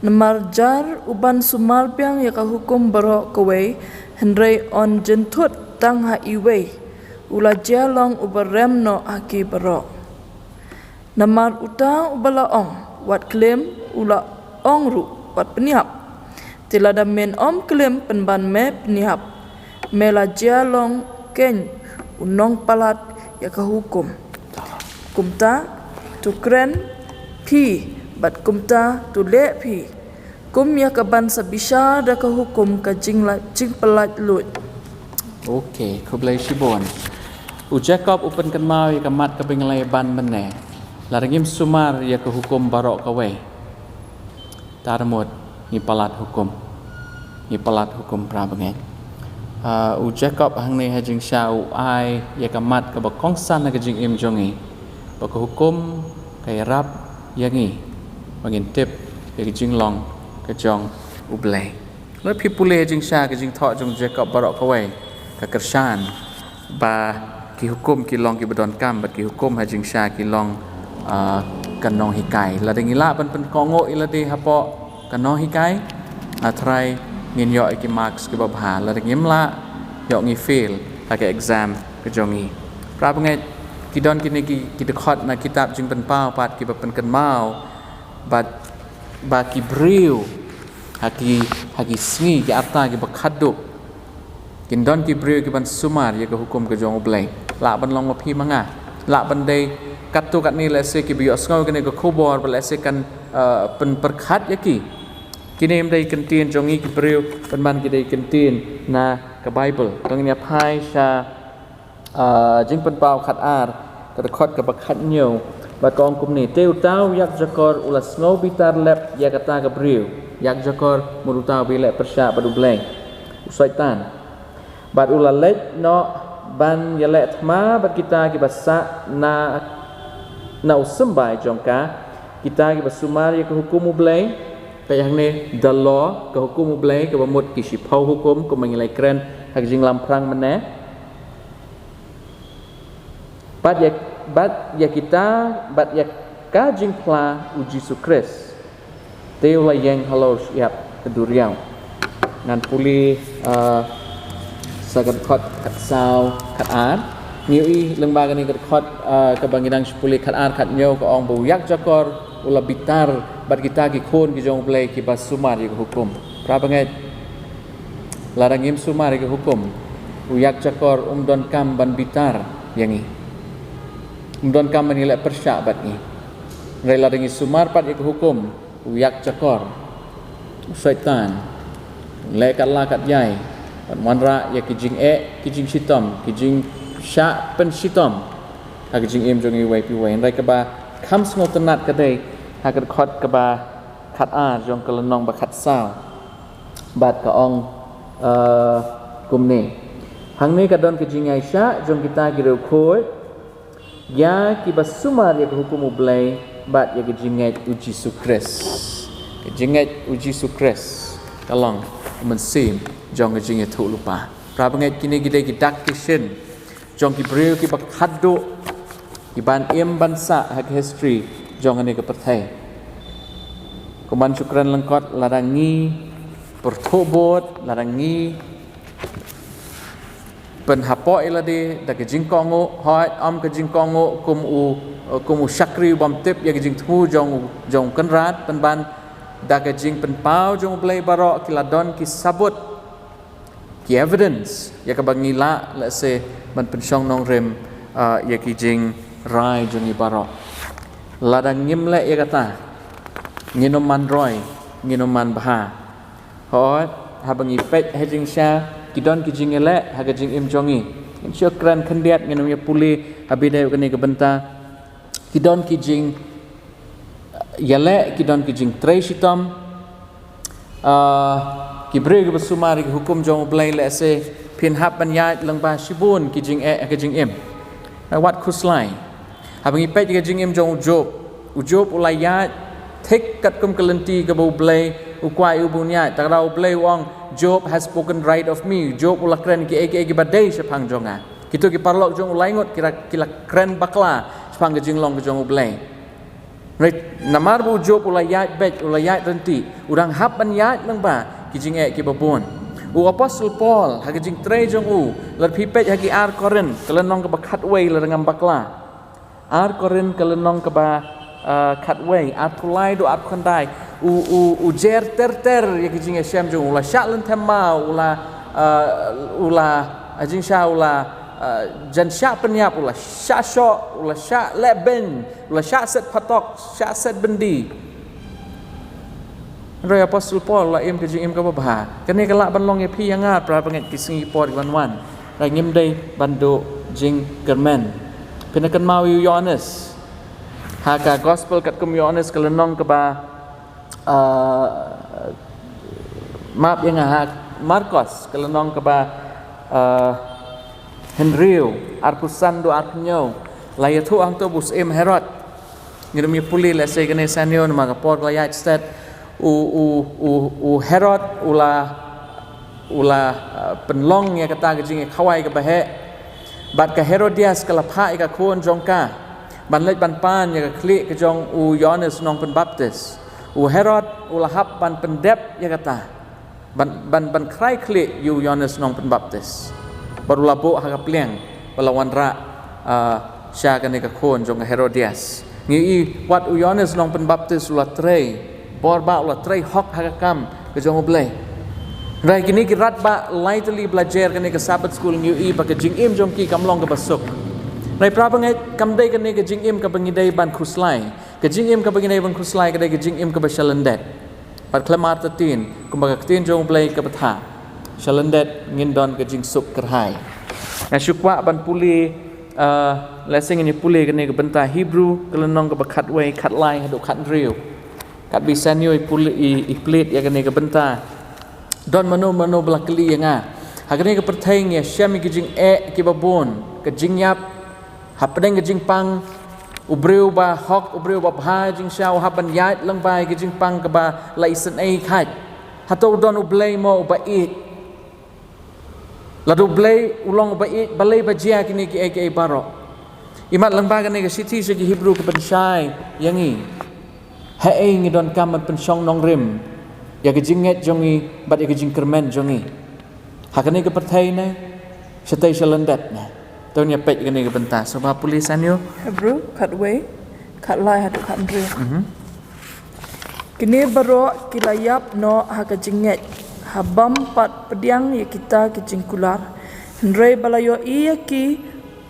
Namar jar uban sumal piang ya ka hukum baro kawai hendrai on jentut tang ha iway ula jalong ubarem no aki baro namar uta ubala ong wat klaim ula ong ru wat peniap tilada men om klaim penban me peniap mela jalong ken unong palat ya ka hukum kumta tu kren pi bat kumta tu le pi kum ya ka ban sabisha da ka hukum ka jing pelat lut okay kublai shibon u Jacob upen kan mau ya kamat ka bengalai ban mene la rengim sumar ya ka hukum barok ka we tarmut ni palat hukum pra bangai u Jacob hang ne ha jing sha u ai ya kamat ka ba kongsan ka jing im jongi ba ka hukum kai rap yangi bangin tip ke jing long ke jong ublai le pipule jing sha ke jing tho jong Jacob barok ka we ka kershan ba ki hukum ki long ki bedon kam ba ki hukum ha jing sha ki long kanong hikai la ding ila ban pen kongo ila de hapo kanong hikai atrai ngin yo ki marks ki babha la ding la yo ngi fail la ke exam ke jongi pra bangai ki don ki ne ki dekhot na kitab jing pen pau pat ki ba pen kan mau but baki beriu haki sngi ki arta ki bakhaduk kin don ki beriu ki ban sumar ya ke hukum ke jong blai la ban long ma phi manga la ban dei kat tu kat ni la se ki bios ngau ke ko khobor ba la se kan pen perkhat ya ki kini em dei kentin jong ki beriu ban ban ki dei kentin na ke bible tong ni phai sha jing pen pau khat ar ke khot ke bakhat nhiều và con cùng này tiêu tao yak jakor ulas ngau bitar lep yakata gabriel yak jakor murutau bile persya badu bleng usaitan bad ulalek no ban yalet ma bad kita ki basa na usembai jongka kita ki basumar yak hukum bleng kayak ni the law ke hukum bleng ke bamut ki sipau hukum ko mangilai kren hak jing lamprang mene bat ya kita bat ya kajing pla uji sukres teu la yang halos yap keduriau nan puli sagat khot khat sao khat ar niu i lembaga ni khot ke bangidang puli khat ar khat nyau ko ong bu yak jakor ula bitar bat kita ki khon ki jong play ki bas sumar ki hukum pra bangai larangim sumar ki hukum uyak jakor don kam ban bitar yangi don kam menilai persya bat ni rela dengan sumar pat ik hukum uyak cakor syaitan lekat lakat yai manra ya kijing kijing sitom kijing sya pen sitom ha kijing em jong i wai pi wai rai ka ba kham smol tanat ka dei ha ka khot ka ba khat a jong ka lenong ba khat sao bat ka ong kum ni hang ni ka don kijing ai sya jong kita gireu khoi ya kibas sumar ya hukum ublay bat ya kejinget uji sukres kalong mensim jong kejinget tu lupa prabanget kini gide gidak kishin jong kibril ki bakhaddo iban em bansa hak history jong ane ke perthai kuman syukran lengkot larangi pertobot larangi pen hapo ilade da ke jingkongo hoi am ke jingkongo kum u shakri bam tip ya ke jing thu jong kanrat pen ban da ke jing pen pau jong play baro kiladon ki sabut ki evidence ya ke bangila la se ban pen song nong rem ya ki jing rai jong i baro ladang ngim le ya kata nginoman roy nginoman bha hoi habangi pet hejing sha kidon kijing ele haga jing im jongi syukran khandiat ngenum ya puli habidai kani ke benta kidon kijing yale kidon kijing trei sitam kibre ke besumari hukum jong blai le se pin hap ban ya lengba sibun kijing ke jing im wat khuslai habangi pet ke jing im jong ujob ulayat thek kat kum kelenti ke bau blai ukwai ubunya tarau blai wong Job has spoken right of me. Job ulah keren ki eki badai sepang jonga. Kitu ki parlok jong ulaingot kila keren bakla sepang jing long jong ublai. Right namar bu Job ulah yat bet ulah yat renti. Urang hap ban yat nang ba ki jing ki babon. U apostle Paul ha jing tre jong u lar pipet ha ki ar koren kelenong ke bakhat wei lar ngam bakla. Ar koren kelenong ke ba khat wei ar tulai do ar khandai u jer ter ya kijing syam jong ula syaklen tema ula ajing sya ula jan syak penyap ula syak syok ula syak leben ula syak set patok syak set bendi roy apostle Paul la im kijing im ka ba kene kelak ban long ye phi yang ngat pra panget ki Singapore wan rai ngim dei bando jing german penakan mau Yohanes haka gospel kat kum Yohanes kelenong ke ba maaf yang Marcos kelenong ke ba Henry arkusan do arkunyo layatu ang to bus em Herod ngirmi puli la se gane sanyo ma ka por layat stat u Herod ula penlong ya kata gajing khawai ke bahe bat ka Herodias kala pha ka khon jongka ban lek ban pan ya ka klik ke jong u Yohanes nong pen baptis u Herod ulahap ban pendep ya kata ban krai klik yu Yohanes nong pen baptis baru labo ha kapliang balawan ra sya kan ka khon jong Herodias ngi wat u Yohanes nong pen baptis ula trei por ba ulah trai hok hakam ke jong oblay rai kini ki rat ba lightly belajar kene ke Sabbath school UI ba ke jing im jong ki kamlong ke basuk rai prabangai kamdai kene ke jing im ke bangidai ban khuslai ke jing im ke bangidai ban khuslai ke jing im ke bashalandet pat klamar tatin kumbaga tin jong oblay ke batha shalandet ngindon ke jing suk kerhai na syukwa ban puli lesing ini puli kene ke benta Hebrew kelenong ke bakat wei kat lai hadu kat riu kat bisanyo puli i plate ya kene ke benta don mano belakeli yang hakene ke perteng ya syam ke jing ke babon ke jing yap hapdeng ke jing pang ubreu ba hok ubreu ba bha jing syau hapan yat lang bai ke jing pang ke ba laisen khat hato don ublei mo ba Ladu blay ulong bait balay bajia kini ki aka baro. Imat lembaga ni ke siti segi Hebrew ke pensyai yangi. Hae ngidon kamat pensyong nong rim. Ya ke jinget jongi bat ya ke jing kermen jongi. Hakani ke pertai na setai selendat na. Tahu nya pet kini ke pentas. Sebab tulisan yo Hebrew kat way kat lai hadu kat rim. Kini baro kilayap no haka jinget. Habam pat pediang ya kita ke jingkular. Hendrai balayo iya ki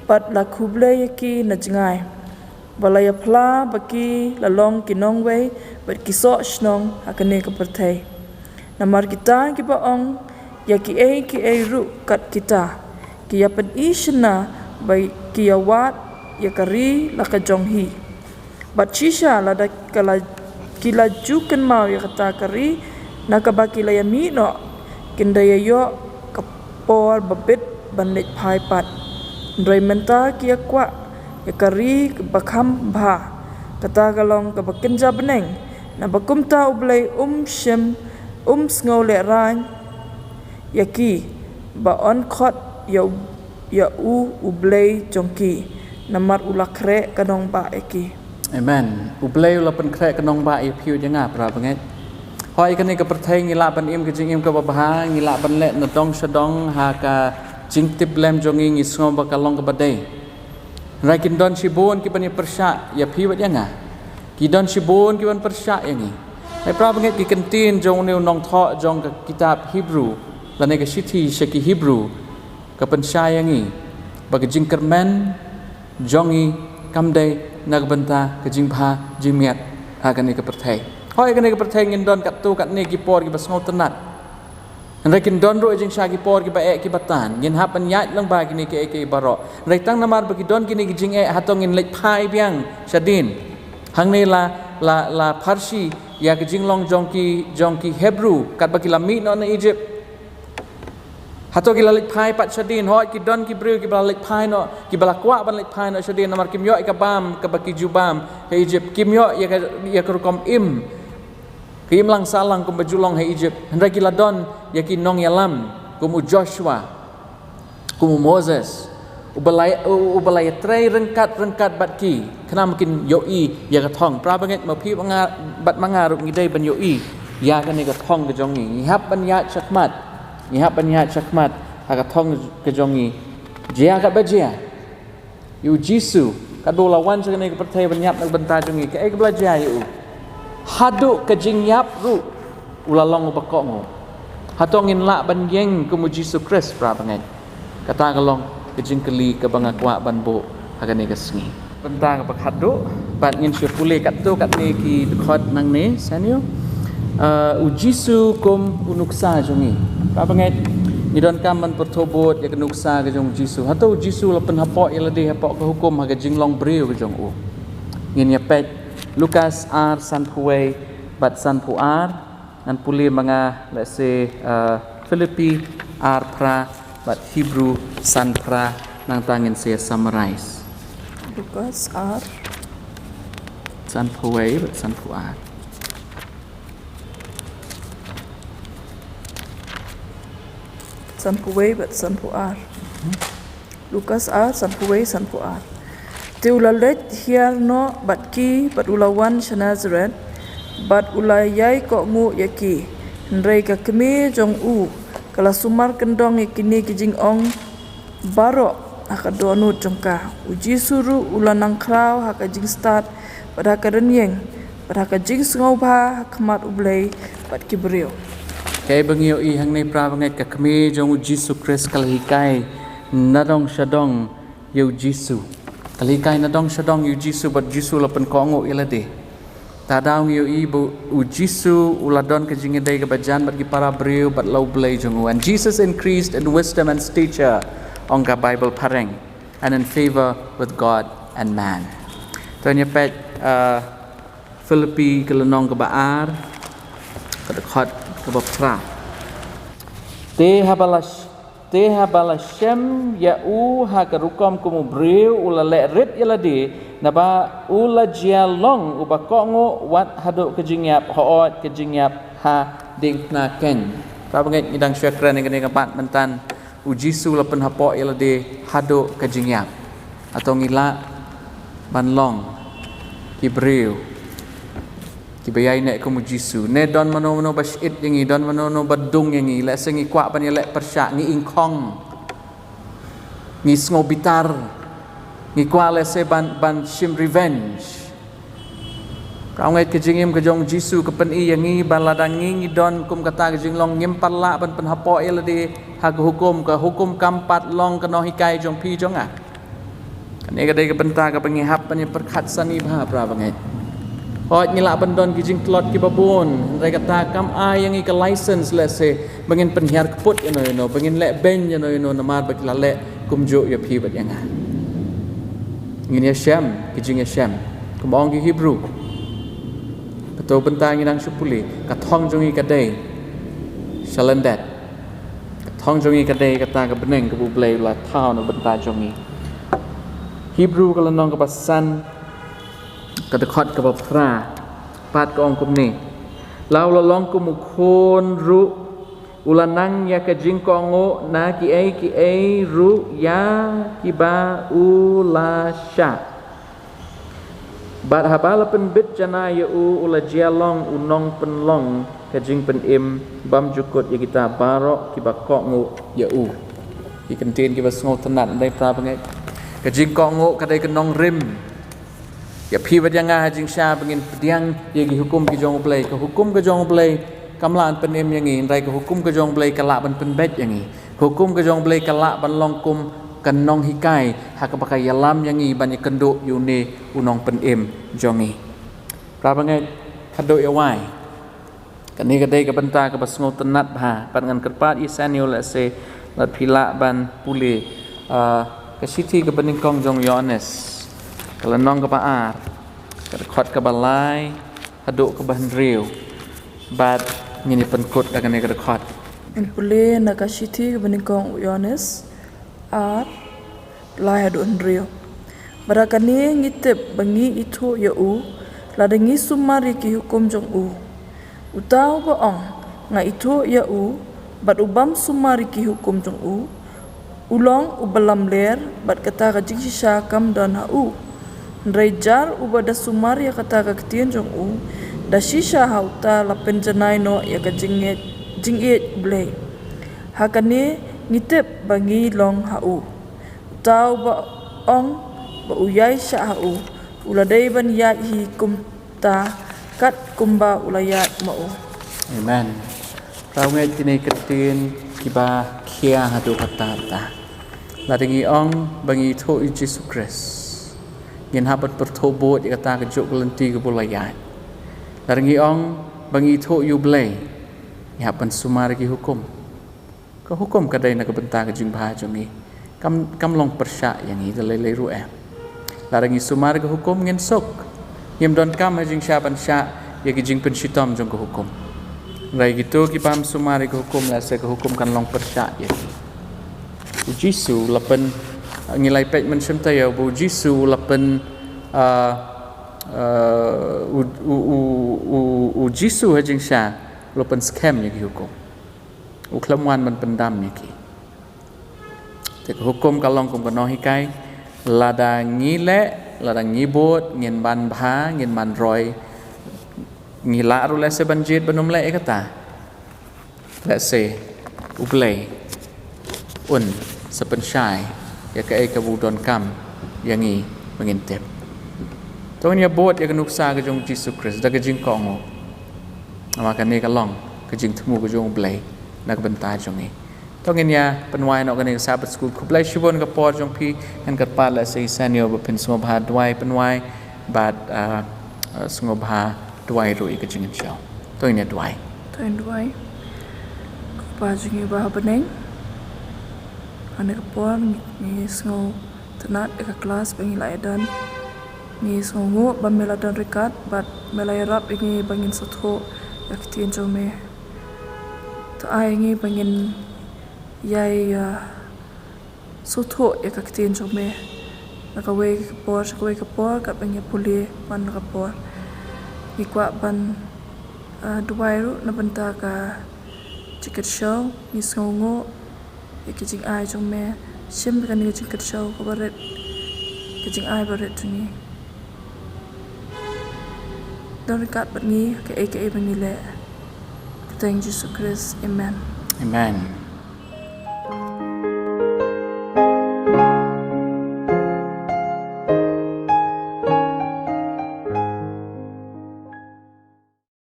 pat lakuble ya ki na jengai. Balaya pla baki lalong kinong wei bat kisok shnong hakane ke pertai. Namar kita ki baong ya ki ru kat kita. Ki ya pen ishna bai ki ya wat ya kari laka jonghi. Bat shisha lada kala kila juken mau ya kata kari nakabaki laya mino kindaya yo kapor babit banlit pai pat ndrai menta kia kwa ya kari bakam bha kata galong kabakenja beneng na bakumta ublay shem sngo le ran yaki ba on khot ya ublay jongki namar ulakre kanong ba eki amen ublay ulapan kre kanong ba piu janga pra banget hoi kene ke pertai ngila ban im ke jing im ke babah ngila ban le na dong shadong ha ka jing tip lem jongi ngi sngo ba kalong ke badai rai kin don shibon ki ban persya ya pi wat yanga ki don shibon ki ban persya yangi ai pra banget ki kentin jong neu nong tho jong ke kitab Hebrew la ne ke siti sheki Hebrew ke pensya yangi ba ke jing kermen jongi kamdai nagbanta ke jing bha jimiat ha kene ke pertai hoi kene ke pertai ngindon kat tu kat ni ki por ki basngau tenat Rai kin don ro jing sha ki por ki ba ki batan ngin hap an yat lang ba kini ke baro rai tang namar ba ki don kini ki jing hatong ngin lek phai biang shadin hang ni la Parsi ya ki jing long jong ki Hebrew kat ba ki la mi no na Egypt hato ki la lek phai pat shadin hoi ki don ki breu ki ba lek phai no ki ba kwa ban lek phai no shadin namar kim yo ka bam ka ba ki jubam ke Egypt kim yo ya ka kom im Kim lang salang kum bajulong hai Egypt hendra kila don yakin nong yalam kum Joshua kum Moses ubalaya trai rengkat batki kena mungkin yoi ya katong prabanget mapi bat mangaruk ngidai ban yoi ya kan ni katong ke jongi ngihap ban ya chakmat ha katong ke jongi jia kat bajia yu jisu kadolawan sakane ke pertai ban yap nak benta jongi ke belajar yu hadu kejing yap ru ulalong ubakok ngo hatong in la ban yeng kumu Jisu Kris pra bangai kata kalong kejing keli ke bangakwa ban bo hagane kesngi bentang pak hadu bat ngin syur pule kat tu kat ni ki dekhot nang ne sanyo Jisu kum unuksa jongi pra bangai ni don kam ban pertobot ya kenuksa ke jong Jisu hato Jisu lapen hapok ya lade hapok ke hukum haga jinglong breu ke jong u ngin ya pet Lukas R san puai bat san pu R nan puli mga let's say Philippi R pra bat Hebrew san pra nang tangin saya summarize Lukas R san puai bat san pu R san puai bat san pu R Lukas R san puai san pu R Te ulalet hiar no bat ki bat ulawan Nazareth bat ulayai ko ngu yaki ndrei ka kemi jong u kala sumar kendong yakini kijing ong baro aka donut jongka uji suru ulanang kraw haka jing start pada kaden yeng berhaka jing sengau bah kemat ublay bat kibrio. Kay bangyo I hang nei pra bangai ka kami jong Jesus Christ kalhikai nadong shadong yu Jesus kalhikai nadong shadong yu Jesus bat Jesus lapan kongo ilade ta daw yu I bu Jesus uladon ka jingedai ka bajan bat ki para brio bat low blay jong and Jesus increased in wisdom and stature on ka Bible pareng and in favor with God and man. Tanya pet Philippi kelenong ka baar kadakhat kabapra te habalashem ya'u hakarukom kumubriu ula le'rit yaladi naba ula jialong ubakongo wat haduk kejingyap hoot kejingyap ha dingna ken prabanget idang syakran yang kene kapat mentan ujisu lapen hapo yaladi haduk kejingyap atau ngila banlong kibriu kibayai nek kumu Jisu ne don mano basit yangi don mano badung yangi le sengi kwa pan le persyak ngi ingkong ngi ngobitar ngi kwa le se ban shim revenge praungai kejingim kejong Jisu kepen I yangi baladangi ngi don kum kata kejing long ngim parla ban pen hapo elade hak hukum ka hukum kampat long keno hikai jong pi jong a kane kadai ke benta ka pengihap pan perkhat sani bha prabangai Hoi ngilak bandon kijing klot ki babon rai kata kam yang ika license le se bangin penhiar keput you know bangin le ben you know namar bak la le kumjo ya phi bat yang ngin ya syam kijing ya syam kumong ki Hebrew betul bentang nginang supuli kathong jongi kadai shalandat kathong jongi kadai kata ka beneng ke bublai la thau no benta jongi Hebrew kalau nong ke pasan kadakhat ka bapra pat ka ong kumni law lolong kumukon ru ulanang ya ka jingkongo na ki ai ru ya ki ba ulasha bat habala pen bit jana ya ula jialong unong penlong ka jing pen im bam jukut ya kita barok ki ba kongo ya ki kentin ki ba sngo tenat dai pra bangai ka jingkongo ka dai kenong rim ya phi wat yang jing sha bangin pediang ye gi hukum ki jong play ka hukum ka jong play kamlan penem yang ngi rai ka hukum ka jong play kala ban pen bet yang ngi hukum ka jong play kala ban long kum kanong hikai hak ka pakai yalam yang ngi ban ye kendo yune unong penem jong ngi pra bangai kado ya wai kan ni ka dei ka benta ka basngo tenat bha pan ngan kerpat isanio la se lat phila ban pule ka siti ka bening kong jong Yohanes kalau nong ke paar kadakhat ke balai haduk ke bahandriu bat ngini penkut akan ne kadakhat In pule nakashiti benikong Yohanes at lai haduk handrio barakani ngitep bangi itu ya ladangi sumari ki hukum jong utau baong nga itu ya bat ubam sumari ki hukum jong ulong ubalam ler bat kata kajing shisha kam dan Rejar ubada sumar ya kata kaktian jong da shisha hauta la penjanai no ya ka jinget blay hakane ngitep bangi long tau ba ong ba uyai sha uladai ban ya hi kumta kat kumba ulayat mau amen rau ngai tini ketin kiba kia hadu kata ta ladangi ong bangi tho Jesus Christ ngin habat pertobot ya kata kejuk kelenti ke bulayat ladangi ong bangi tho yu blay ya pan sumar ki hukum ke hukum kadai nak benta ke jing bha jongi kam long persya yang i le ru ladangi sumar ke hukum ngin sok yem don kam jing sya pan sya ya ki jing pen shitom jong ke hukum rai gitu ki pam sumar ke hukum la se ke hukum kan long persya ya Jisu lapen ngilai pet men sem tayo bu Jisu lapen Jisu hajing sha lapen scam ya ki hukum uklamwan man pendam ya ki te hukum kalong kum kano hikai lada ngile lada ngibot ngin ban bha ngin man roy ngila ru le se banjit banum le kata let's say ublay un sepen syai ya ka budon kam yang i mengintip ตรงนี้โบสถ์ยังนุกซาก็จงจิสุคริสต์ได้ก็จิงกองมากันนี่ก็ลองก็จิงทมูก็จงเบลนักบรรทายจงนี้ตรงนี้เป็นวัยนอกกันในซาบัดสกูลคุบไลชิบอนกับปอจงพี่เห็นกับปาและสีเซนิโอเป็นสงบหาด้วยเป็นวัยบาดสงบหาด้วยรู้อีกก็จิงเชียวตรงนี้ด้วย Tuan Duai Pajungi bah beneng ane kapor ni sngo tenat eka kelas bangi laidan ni sngo ngo ba meladan rekat bat melai rap ingi bangin satho yaktien jome to ai ingi bangin yai sotho eka ktien jome nakawe kapor kat bangi puli pan kapor ikwa ban Dubai ru na banta ka chicket show ni songo ikijing ai jong me sim kan ni chicket show ko baret kijing ai baret ni don kat bat ni ke bangi le thank Jesus Christ amen Amen